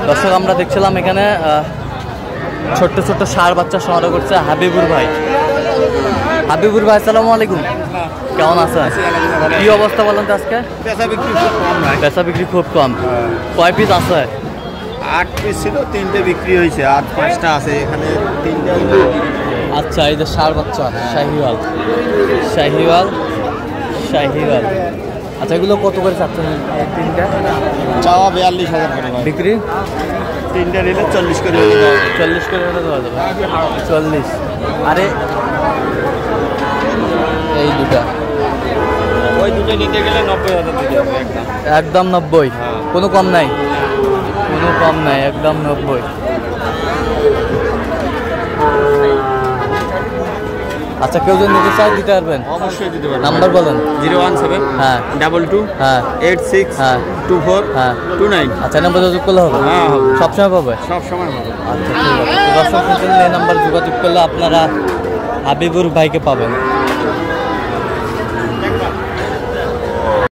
দর্শক আমরা দেখছিলাম এখানে ছোট্ট ছোট্ট ষাঁড় বাচ্চা সংগ্রহ করছে হাবিবুর ভাই। হাবিবুর ভাই আসসালামু আলাইকুম, কেমন আছেন? কি অবস্থা বলেন তো আজকে? পেশা বিক্রি খুব কম। কয় পিস আছে? 8 পিস ছিল, 3টে বিক্রি হয়েছে, আর 5টা আছে এখানে, 3টে। আচ্ছা, এই যে ষাঁড় বাচ্চা শাহিওয়াল শাহিওয়াল শাহিওয়াল। আচ্ছা, এগুলো কত করে চাচ্ছেন? 3টা চাওয়া 42,000 করে, বিক্রি 3টে নিলে 40 করে, 40 করে হলে দেওয়া যাবে। 40। আরে এই দুটা, ওই দুটো নিতে গেলে 90,000 দিতে হবে একদম 90। কোনো কম নাই, কোনো কম নাই, একদম 90। আচ্ছা, কেউ যদি নিতে চায় দিতে পারবেন? অবশ্যই দিতে পারবেন। নাম্বার বলেন। 017 হ্যাঁ 22 হ্যাঁ 86 হ্যাঁ 24 হ্যাঁ 29। আচ্ছা, নাম্বার যোগাযোগ করলে হবে? হ্যাঁ হবে, সবসময় পাবে? সব সময় হবে। আচ্ছা, ঠিক আছে। তো দর্শক শুনছিলেন, এই নাম্বার যোগাযোগ করলে আপনারা হাবিবুর ভাইকে পাবেন।